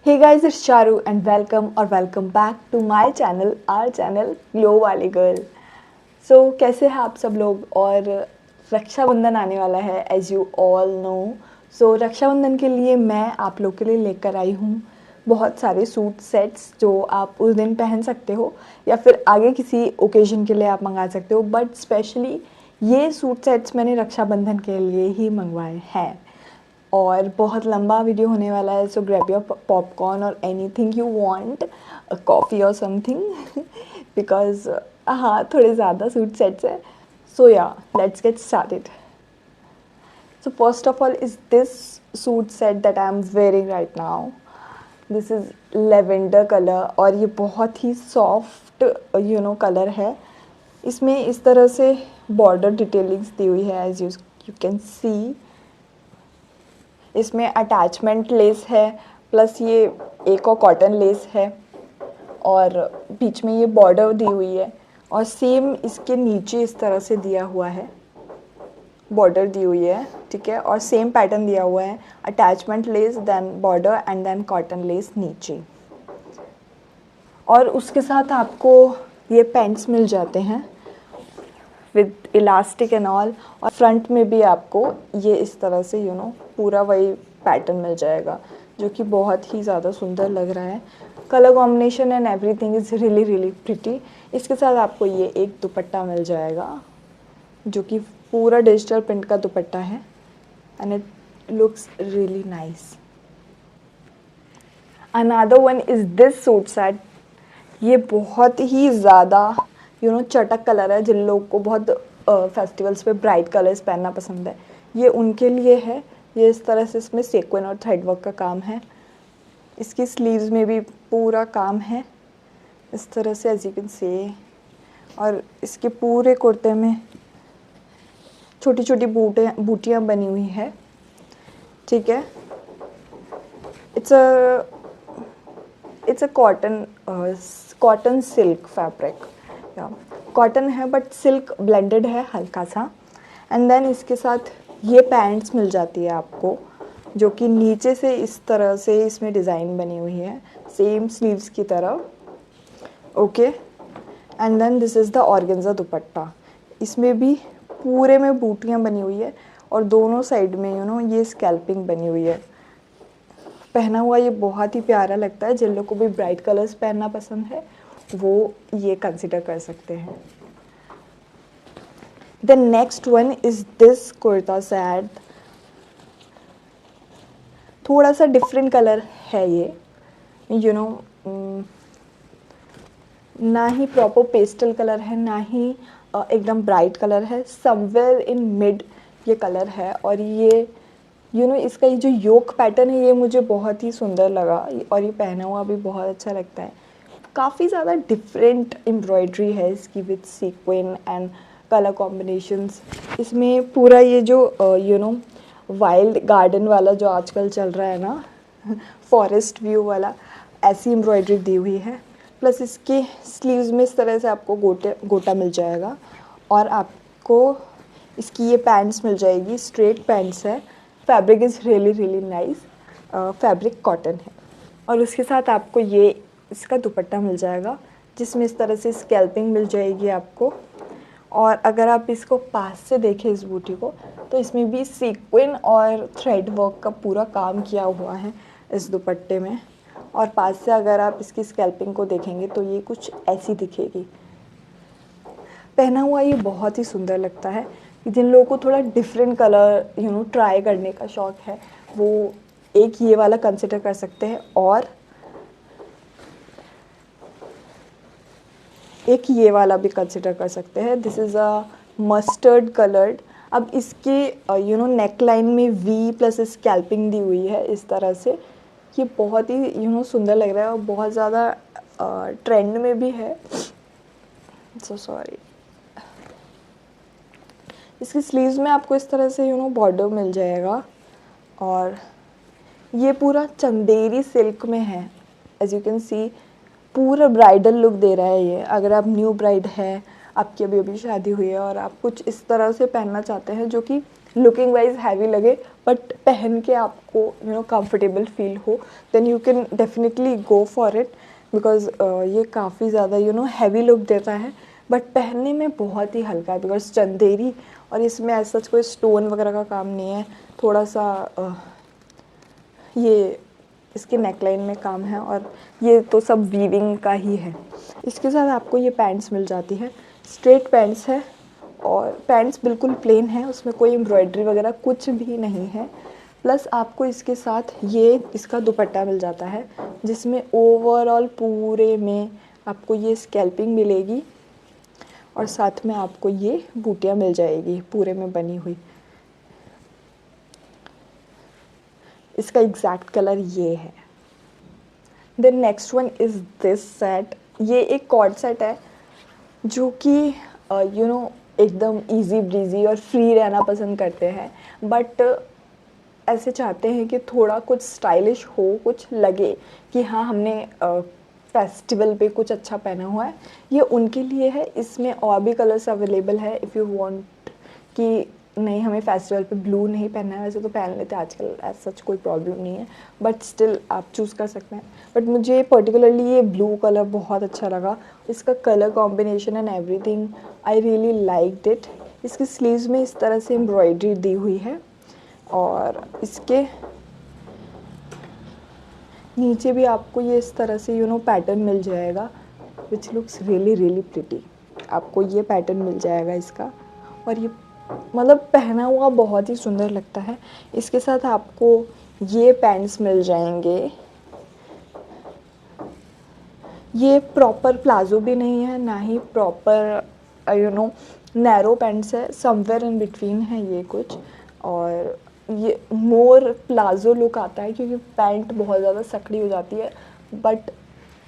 Hey guys, it's Charu and welcome back to my channel, our channel glow वाली girl. कैसे हैं आप सब लोग। और रक्षाबंधन आने वाला है as you all know. Rakshabandhan के लिए मैं आप लोग के लिए लेकर आई हूँ बहुत सारे सूट सेट्स जो आप उस दिन पहन सकते हो या फिर आगे किसी ओकेजन के लिए आप मंगा सकते हो। बट स्पेशली ये सूट सेट्स मैंने रक्षाबंधन के लिए ही मंगवाए हैं और बहुत लंबा वीडियो होने वाला है। सो ग्रैब योर पॉपकॉर्न और एनीथिंग यू वांट, कॉफ़ी और समथिंग बिकॉज हाँ थोड़े ज़्यादा सूट सेट्स हैं। सो या let's get started. So first of all is this suit set that I am wearing right now. This is lavender colour और ये बहुत ही सॉफ्ट कलर है। इसमें इस तरह से बॉर्डर डिटेलिंग्स दी हुई है एज यू कैन सी। इसमें अटैचमेंट लेस है प्लस ये एक और कॉटन लेस है और बीच में ये बॉर्डर दी हुई है और सेम इसके नीचे इस तरह से दिया हुआ है, बॉर्डर दी हुई है, ठीक है। और सेम पैटर्न दिया हुआ है, attachment lace then border and then cotton lace नीचे। और उसके साथ आपको ये पैंट्स मिल जाते हैं विद इलास्टिक एंड ऑल। और फ्रंट में भी आपको ये इस तरह से पूरा वही पैटर्न मिल जाएगा जो कि बहुत ही ज़्यादा सुंदर लग रहा है। Colour combination and everything is really really pretty. इसके साथ आपको ये एक दुपट्टा मिल जाएगा जो कि पूरा डिजिटल प्रिंट का दुपट्टा है and it looks really nice. Another one is this suit set. ये बहुत ही ज़्यादा चटक कलर है। जिन लोगों को बहुत फेस्टिवल्स पे ब्राइट कलर्स पहनना पसंद है ये उनके लिए है। ये इस तरह से इसमें सेक्वेन और थ्रेड वर्क का काम है। इसकी स्लीव्स में भी पूरा काम है इस तरह से एज यू कैन से। और इसके पूरे कुर्ते में छोटी छोटी बूटियाँ बनी हुई है, ठीक है। It's a cotton silk fabric, cotton है बट सिल्क ब्लेंडेड है हल्का सा। एंड देन इसके साथ ये पैंट्स मिल जाती है आपको जो कि नीचे से इस तरह से इसमें डिज़ाइन बनी हुई है सेम स्लीव्स की तरह, okay. And then this is the organza dupatta. इसमें भी पूरे में बूटियाँ बनी हुई है और दोनों साइड में ये स्कैल्पिंग बनी हुई है। पहना हुआ ये बहुत ही प्यारा लगता है। जिन लोगों को भी ब्राइट कलर्स पहनना पसंद है वो ये कंसिडर कर सकते हैं। The next one is this kurta set. थोड़ा सा डिफरेंट कलर है ये, ना ही प्रॉपर पेस्टल कलर है ना ही एकदम ब्राइट कलर है, समवेयर इन मिड ये कलर है। और ये इसका ये जो योक पैटर्न है ये मुझे बहुत ही सुंदर लगा और ये पहना हुआ भी बहुत अच्छा लगता है। काफ़ी ज़्यादा डिफरेंट एम्ब्रॉयडरी है इसकी विद सीक्वेन एंड कलर कॉम्बिनेशंस। इसमें पूरा ये जो वाइल्ड गार्डन वाला जो आजकल चल रहा है ना फॉरेस्ट व्यू वाला, ऐसी एम्ब्रॉयडरी दी हुई है। प्लस इसके स्लीव्स में इस तरह से आपको गोटा मिल जाएगा और आपको इसकी ये पैंट्स मिल जाएगी, स्ट्रेट पैंट्स है। Fabric is really really nice, fabric cotton है। और उसके साथ आपको ये इसका दुपट्टा मिल जाएगा जिसमें इस तरह से स्कैल्पिंग मिल जाएगी आपको। और अगर आप इसको पास से देखें इस बूटी को तो इसमें भी सीक्वेन और थ्रेड वर्क का पूरा काम किया हुआ है इस दुपट्टे में। और पास से अगर आप इसकी स्कैल्पिंग को देखेंगे तो ये कुछ ऐसी दिखेगी। पहना हुआ ये बहुत ही सुंदर लगता है। जिन लोगों को थोड़ा डिफरेंट कलर ट्राई करने का शौक़ है वो एक ये वाला कंसिडर कर सकते हैं और एक ये वाला भी कंसिडर कर सकते हैं। This is a mustard coloured. अब इसके नेक लाइन में वी प्लस स्कैल्पिंग दी हुई है इस तरह से। ये बहुत ही सुंदर लग रहा है और बहुत ज़्यादा ट्रेंड में भी है। So sorry. इसकी स्लीव्स में आपको इस तरह से बॉर्डर मिल जाएगा और ये पूरा चंदेरी सिल्क में है एज यू कैन सी। पूरा ब्राइडल लुक दे रहा है ये। अगर आप न्यू ब्राइड है, आपकी अभी अभी शादी हुई है और आप कुछ इस तरह से पहनना चाहते हैं जो कि लुकिंग वाइज हैवी लगे बट पहन के आपको कंफर्टेबल फील हो, then you can definitely go for it, because ये काफ़ी ज़्यादा हैवी लुक देता है बट पहनने में बहुत ही हल्का है, बिकॉज चंदेरी और इसमें ऐसा कोई स्टोन वगैरह का काम नहीं है। थोड़ा सा ये इसके नेकलाइन में काम है और ये तो सब वीविंग का ही है। इसके साथ आपको ये पैंट्स मिल जाती है, स्ट्रेट पैंट्स है और पैंट्स बिल्कुल प्लेन है, उसमें कोई एम्ब्रॉयडरी वगैरह कुछ भी नहीं है। प्लस आपको इसके साथ ये इसका दुपट्टा मिल जाता है जिसमें ओवरऑल पूरे में आपको ये स्कैल्पिंग मिलेगी और साथ में आपको ये बूटियाँ मिल जाएगी पूरे में बनी हुई। इसका एग्जैक्ट कलर ये है। Then next one is this set. ये एक कॉर्ड सेट है जो कि एकदम इजी ब्रीजी और फ्री रहना पसंद करते हैं, बट ऐसे चाहते हैं कि थोड़ा कुछ स्टाइलिश हो, कुछ लगे कि हाँ हमने फेस्टिवल पे कुछ अच्छा पहना हुआ है, ये उनके लिए है। इसमें और भी कलर्स अवेलेबल है इफ़ यू वांट कि नहीं हमें फेस्टिवल पे ब्लू नहीं पहनना है, वैसे तो पहन लेते हैं आजकल, ऐसा सच कोई प्रॉब्लम नहीं है, बट स्टिल आप चूज़ कर सकते हैं। बट मुझे पर्टिकुलरली ये ब्लू कलर बहुत अच्छा लगा, इसका colour combination and everything I really liked it. इसकी स्लीव्स में इस तरह से एम्ब्रॉयडरी दी हुई है और इसके नीचे भी आपको ये इस तरह से पैटर्न मिल जाएगा which looks really really pretty. आपको ये पैटर्न मिल जाएगा इसका और ये मतलब पहना हुआ बहुत ही सुंदर लगता है। इसके साथ आपको ये पैंट्स मिल जाएंगे। ये प्रॉपर प्लाजो भी नहीं है, ना ही प्रॉपर नैरो पैंट्स है, समवेयर इन बिटवीन है ये कुछ। और ये मोर प्लाजो लुक आता है क्योंकि पैंट बहुत ज़्यादा सकड़ी हो जाती है बट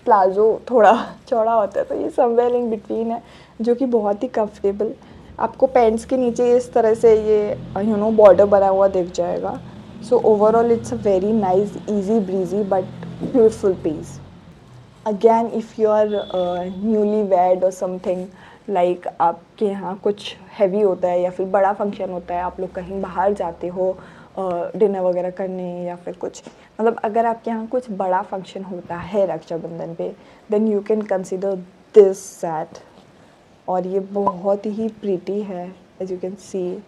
प्लाजो थोड़ा चौड़ा होता है, तो ये समवेयर इन बिटवीन है जो कि बहुत ही कंफर्टेबल। आपको पैंट्स के नीचे इस तरह से ये बॉर्डर बना हुआ दिख जाएगा। So overall it's a very nice easy breezy but beautiful piece. Again if you are newly wed or something like आपके यहाँ कुछ हैवी होता है या फिर बड़ा फंक्शन होता है, आप लोग कहीं बाहर जाते हो डिनर वगैरह करने या फिर कुछ, मतलब अगर आपके यहाँ कुछ बड़ा फंक्शन होता है रक्षाबंधन पे, then you can consider this set. और ये बहुत ही प्रीटी है एज यू कैन सी।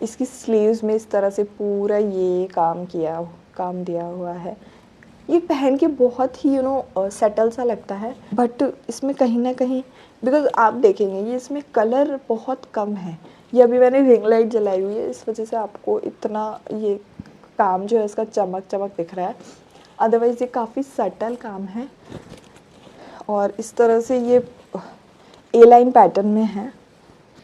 इसकी स्लीव्स में इस तरह से पूरा ये काम दिया हुआ है। ये पहन के बहुत ही सेटल सा लगता है, बट इसमें कहीं ना कहीं बिकॉज आप देखेंगे ये इसमें कलर बहुत कम है। ये अभी मैंने रिंग लाइट जलाई हुई है, इस वजह से आपको इतना ये काम जो है इसका चमक चमक दिख रहा है, अदरवाइज़ ये काफ़ी सटल काम है। और इस तरह से ये ए लाइन पैटर्न में है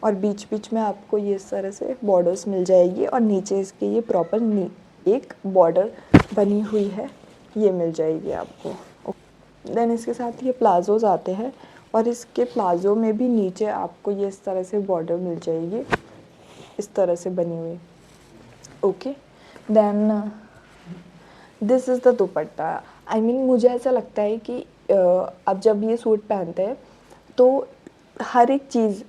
और बीच बीच में आपको ये इस तरह से बॉर्डर्स मिल जाएगी और नीचे इसके ये प्रॉपर एक बॉर्डर बनी हुई है, ये मिल जाएगी आपको। देन इसके साथ ये प्लाजोज आते हैं और इसके प्लाजो में भी नीचे आपको ये इस तरह से बॉर्डर मिल जाएगी, इस तरह से बनी हुई। Okay, then this is the dupatta. I mean मुझे ऐसा लगता है कि आप जब ये सूट पहनते हैं तो हर एक चीज़,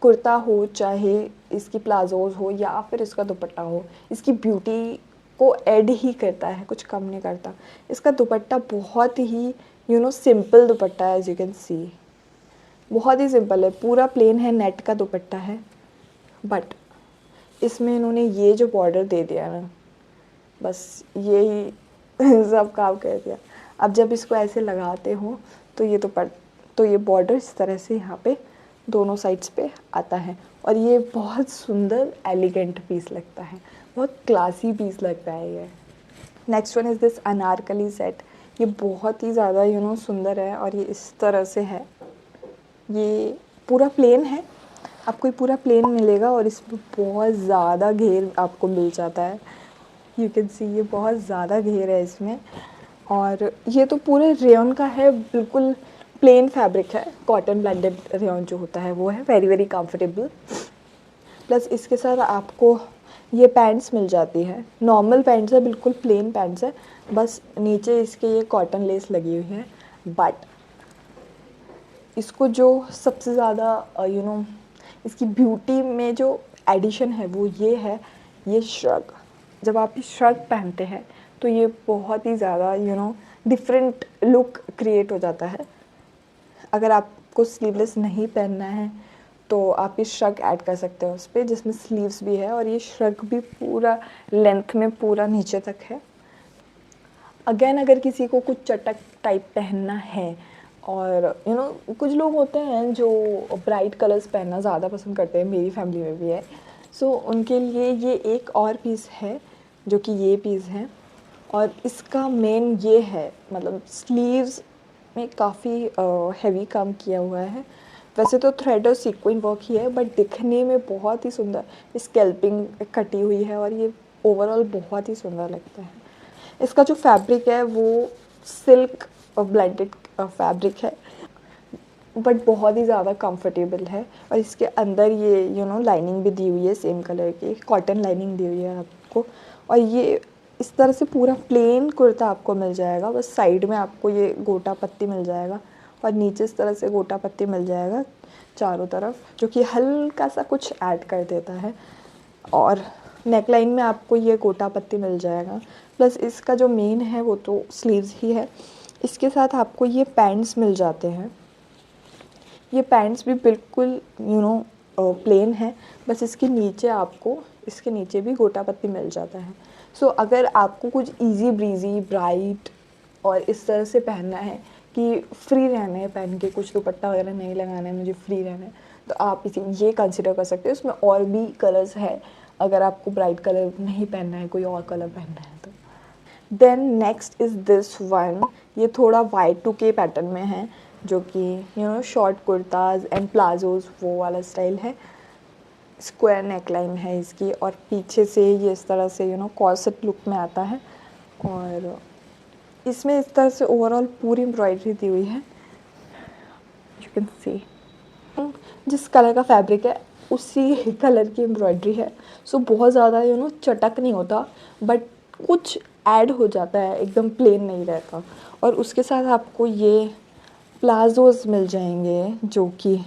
कुर्ता हो चाहे इसकी प्लाजोज हो या फिर इसका दुपट्टा हो, इसकी ब्यूटी को ऐड ही करता है, कुछ कम नहीं करता। इसका दुपट्टा बहुत ही सिंपल दुपट्टा है, एज यू कैन सी बहुत ही सिंपल है, पूरा प्लेन है, नेट का दुपट्टा है, बट इसमें इन्होंने ये जो बॉर्डर दे दिया ना, बस यही सब काम कर दिया। अब जब इसको ऐसे लगाते हो तो ये बॉर्डर इस तरह से यहाँ पे दोनों साइड्स पे आता है और ये बहुत सुंदर एलिगेंट पीस लगता है, बहुत क्लासी पीस लगता है ये। Next one is this Anarkali set. ये बहुत ही ज़्यादा सुंदर है और ये इस तरह से है, ये पूरा प्लेन है, आपको ये पूरा प्लेन मिलेगा और इसमें बहुत ज़्यादा घेर आपको मिल जाता है। यू कैन सी ये बहुत ज़्यादा घेर है इसमें और ये तो पूरे रेयन का है, बिल्कुल प्लेन फैब्रिक है, कॉटन ब्लेंडेड रेयन जो होता है वो है, वेरी वेरी कंफर्टेबल। प्लस इसके साथ आपको ये पैंट्स मिल जाती है, नॉर्मल पैंट्स है, बिल्कुल प्लेन पैंट्स है, बस नीचे इसके ये कॉटन लेस लगी हुई है। बट इसको जो सबसे ज़्यादा इसकी ब्यूटी में जो एडिशन है वो ये है, ये श्रग। जब आप ये श्रग पहनते हैं तो ये बहुत ही ज़्यादा डिफरेंट लुक क्रिएट हो जाता है। अगर आपको स्लीवलेस नहीं पहनना है तो आप ये श्रग ऐड कर सकते हो उस पर, जिसमें स्लीव्स भी है और ये श्रग भी पूरा लेंथ में पूरा नीचे तक है। अगेन अगर किसी को कुछ चटक टाइप पहनना है और कुछ लोग होते हैं जो ब्राइट कलर्स पहनना ज़्यादा पसंद करते हैं, मेरी फैमिली में भी है। सो उनके लिए ये एक और पीस है जो कि ये पीस है, और इसका मेन ये है, मतलब स्लीव्स में काफ़ी हैवी काम किया हुआ है। वैसे तो थ्रेड और सीक्वेंट वर्क ही है, बट दिखने में बहुत ही सुंदर स्कैल्पिंग कटी हुई है और ये ओवरऑल बहुत ही सुंदर लगता है। इसका जो फैब्रिक है वो सिल्क और ब्लेंडेड फैब्रिक है, बट बहुत ही ज़्यादा कंफर्टेबल है। और इसके अंदर ये लाइनिंग भी दी हुई है, सेम कलर की कॉटन लाइनिंग दी हुई है आपको। और ये इस तरह से पूरा प्लेन कुर्ता आपको मिल जाएगा, बस साइड में आपको ये गोटा पत्ती मिल जाएगा और नीचे इस तरह से गोटा पत्ती मिल जाएगा चारों तरफ, जो कि हल्का सा कुछ ऐड कर देता है। और नेकलाइन में आपको ये गोटा पत्ती मिल जाएगा, प्लस इसका जो मेन है वो तो स्लीव्स ही है। इसके साथ आपको ये पैंट्स मिल जाते हैं। ये पैंट्स भी बिल्कुल प्लेन है, बस इसके नीचे भी गोटा पत्ती मिल जाता है। सो अगर आपको कुछ इजी ब्रीजी ब्राइट और इस तरह से पहनना है कि फ्री रहना है पहन के, कुछ दुपट्टा वगैरह नहीं लगाना है, मुझे फ्री रहना है, तो आप ये कंसिडर कर सकते हो। इसमें और भी कलर्स है, अगर आपको ब्राइट कलर नहीं पहनना है, कोई और कलर पहनना है तो। Then next is this one. ये थोड़ा Y2K पैटर्न में है, जो कि शॉर्ट कुर्ताज एंड प्लाजोज वो वाला स्टाइल है। स्क्वायर नेकलाइन है इसकी और पीछे से ये इस तरह से कॉर्सेट लुक में आता है। और इसमें इस तरह से ओवरऑल पूरी एम्ब्रॉयडरी दी हुई है, यू कैन सी। जिस कलर का फैब्रिक है उसी कलर की एम्ब्रॉयडरी है। सो बहुत ज़्यादा चटक नहीं होता, बट कुछ ऐड हो जाता है, एकदम प्लेन नहीं रहता। और उसके साथ आपको ये प्लाजोज मिल जाएंगे जो कि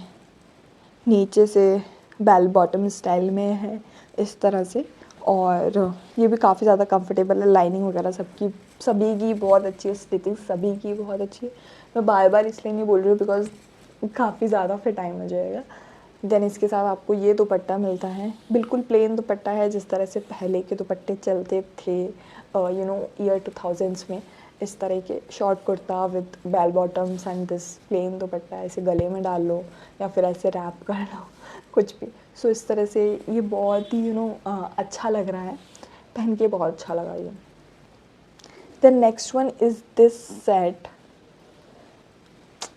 नीचे से बेल बॉटम स्टाइल में है इस तरह से। और ये भी काफ़ी ज़्यादा कंफर्टेबल है, लाइनिंग वगैरह सभी की बहुत अच्छी है, स्टिचिंग सभी की बहुत अच्छी है। मैं बार बार इसलिए नहीं बोल रही हूँ बिकॉज काफ़ी ज़्यादा फिर टाइम हो जाएगा। देन इसके साथ आपको ये दुपट्टा मिलता है, बिल्कुल प्लेन दुपट्टा है, जिस तरह से पहले के दुपट्टे चलते थे ईयर 2000s में। इस तरह के short kurta with bell bottoms and this plain dupatta, ऐसे गले में डाल लो या फिर ऐसे रैप कर लो, कुछ भी। सो इस तरह से ये बहुत ही अच्छा लग रहा है, पहन के बहुत अच्छा लगा ये। The next one is this set.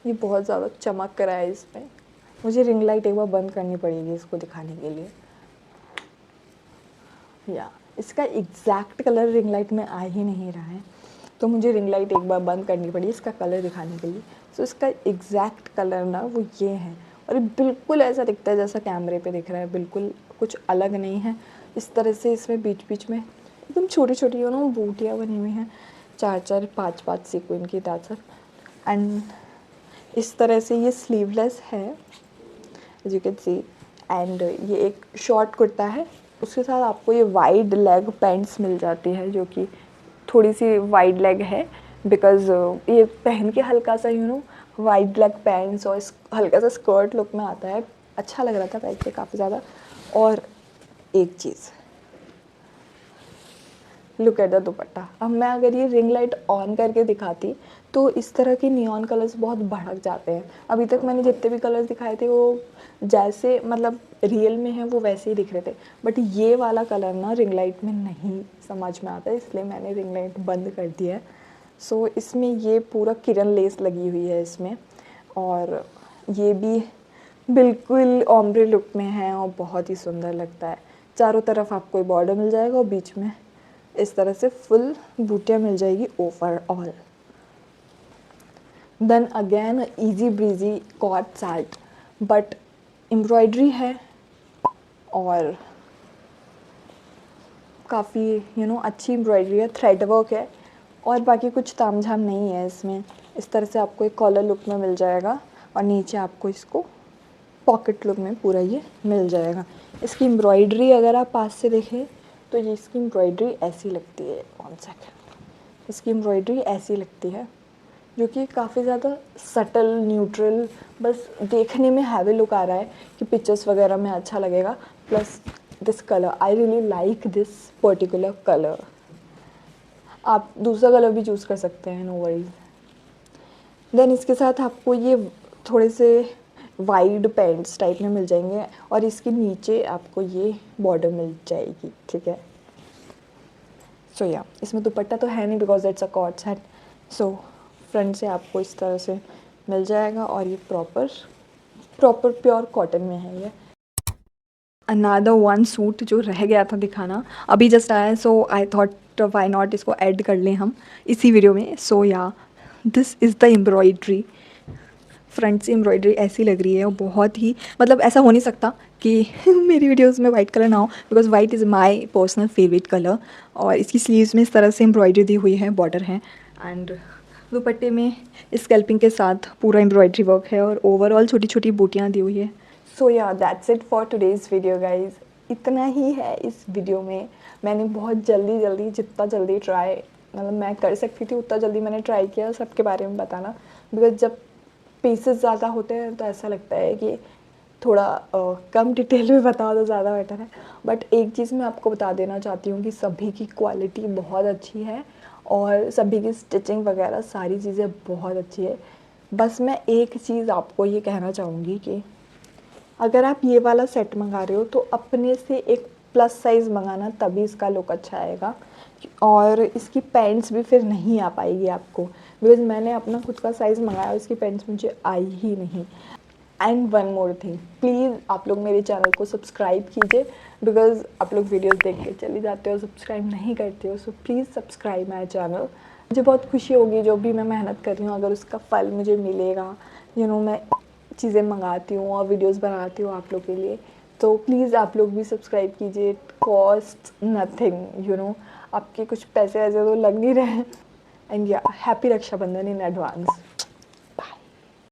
ये बहुत ज़्यादा चमक रहा है इसमें, मुझे रिंग लाइट एक बार बंद करनी पड़ेगी इसको दिखाने के लिए। या इसका एग्जैक्ट कलर रिंग लाइट में आ ही नहीं रहा है, तो मुझे रिंग लाइट एक बार बंद करनी पड़ी इसका कलर दिखाने के लिए। सो इसका एग्जैक्ट कलर ना वो ये है, और ये बिल्कुल ऐसा दिखता है जैसा कैमरे पे दिख रहा है, बिल्कुल कुछ अलग नहीं है। इस तरह से इसमें बीच बीच में एकदम छोटी छोटी बूटियाँ बनी हुई हैं, 4-4 5-5 सीक्वेंस की टासर। एंड इस तरह से ये स्लीवलेस है as you can see. And ये एक शॉर्ट कुर्ता है, उसके साथ आपको ये वाइड लेग पैंट्स मिल जाती है, जो कि थोड़ी सी वाइड लेग है बिकॉज ये पहन के हल्का सा वाइड लेग पैंट्स और हल्का सा स्कर्ट लुक में आता है, अच्छा लग रहा था पहन के काफ़ी ज़्यादा। और एक चीज़, लुक एट द दुपट्टा। अब मैं अगर ये रिंग लाइट ऑन करके दिखाती तो इस तरह के नियॉन कलर्स बहुत भड़क जाते हैं। अभी तक मैंने जितने भी कलर्स दिखाए थे वो जैसे मतलब रियल में है वो वैसे ही दिख रहे थे, बट ये वाला कलर ना रिंग लाइट में नहीं समझ में आता, इसलिए मैंने रिंग लाइट बंद कर दिया है। सो इसमें ये पूरा किरण लेस लगी हुई है इसमें, और ये भी बिल्कुल ओम्ब्रे लुक में है और बहुत ही सुंदर लगता है। चारों तरफ आपको बॉर्डर मिल जाएगा और बीच में इस तरह से फुल बूटियाँ मिल जाएगी overall. Then again easy breezy cot set, but embroidery है और काफ़ी अच्छी एम्ब्रॉयडरी है, थ्रेड वर्क है और बाकी कुछ तामझाम नहीं है इसमें। इस तरह से आपको एक कॉलर लुक में मिल जाएगा और नीचे आपको इसको पॉकेट लुक में पूरा ये मिल जाएगा। इसकी एम्ब्रॉयडरी अगर आप पास से देखें तो ये इसकी एम्ब्रॉयडरी ऐसी लगती है, 1 सेकेंड, इसकी एम्ब्रॉयडरी ऐसी लगती है जो कि काफ़ी ज़्यादा सटल न्यूट्रल, बस देखने में हैवी लुक आ रहा है कि पिक्चर्स वगैरह में अच्छा लगेगा। Plus this colour, I really like this particular colour. आप दूसरा कलर भी चूज़ कर सकते हैं, नो वरीज। देन इसके साथ आपको ये थोड़े से वाइड पैंट्स टाइप में मिल जाएंगे और इसके नीचे आपको ये बॉर्डर मिल जाएगी, ठीक है। सो या इसमें दुपट्टा तो है नहीं because it's a cot set. So front से आपको इस तरह से मिल जाएगा और ये प्रॉपर प्योर कॉटन में है ये। अनादर वन सूट जो रह गया था दिखाना, अभी जस्ट आया है, सो आई थॉट वाई नॉट इसको ऐड कर लें हम इसी वीडियो में। सो या this is the embroidery. Front से एम्ब्रॉयडरी ऐसी लग रही है और बहुत ही, मतलब ऐसा हो नहीं सकता कि मेरी वीडियोस में वाइट कलर ना हो, because white is my personal favourite colour. और इसकी स्लीव्स में इस तरह से एम्ब्रॉयडरी दी हुई है, बॉर्डर है, एंड दुपट्टे में स्कैल्पिंग के साथ पूरा एम्ब्रॉयडरी वर्क है और ओवरऑल छोटी छोटी बूटियाँ दी हुई है। सो या that's it for today's video guys. इतना ही है इस वीडियो में। मैंने बहुत जल्दी जितना जल्दी ट्राई, मतलब मैं कर सकती थी उतना जल्दी मैंने ट्राई किया सबके बारे में बताना, बिकॉज जब पीसेस ज़्यादा होते हैं तो ऐसा लगता है कि थोड़ा कम डिटेल में बताओ तो ज़्यादा बेटर है। बट एक चीज़ मैं आपको बता देना चाहती हूँ कि सभी की क्वालिटी बहुत अच्छी है और सभी की स्टिचिंग वगैरह सारी चीज़ें बहुत अच्छी है। बस मैं एक चीज़ आपको ये कहना चाहूँगी कि अगर आप ये वाला सेट मंगा रहे हो तो अपने से एक प्लस साइज़ मंगाना, तभी इसका लुक अच्छा आएगा। और इसकी पैंट्स भी फिर नहीं आ पाएगी आपको, बिकॉज मैंने अपना खुद का साइज़ मंगाया और इसकी पैंट्स मुझे आई ही नहीं। And one more thing, please आप लोग मेरे चैनल को सब्सक्राइब कीजिए, बिकॉज आप लोग वीडियोस देख के चले जाते हो, सब्सक्राइब नहीं करते हो। So please subscribe my channel. मुझे बहुत खुशी होगी जो भी मैं मेहनत कर रही हूँ, अगर उसका फल मुझे मिलेगा। मैं चीज़ें मंगाती हूँ और वीडियोज़ बनाती हूँ आप लोग के लिए, तो प्लीज़ आप लोग भी सब्सक्राइब कीजिए। इट कॉस्ट नथिंग, आपके कुछ पैसे वैसे तो लग नहीं रहे हैं। एंड या हैप्पी रक्षाबंधन इन एडवांस।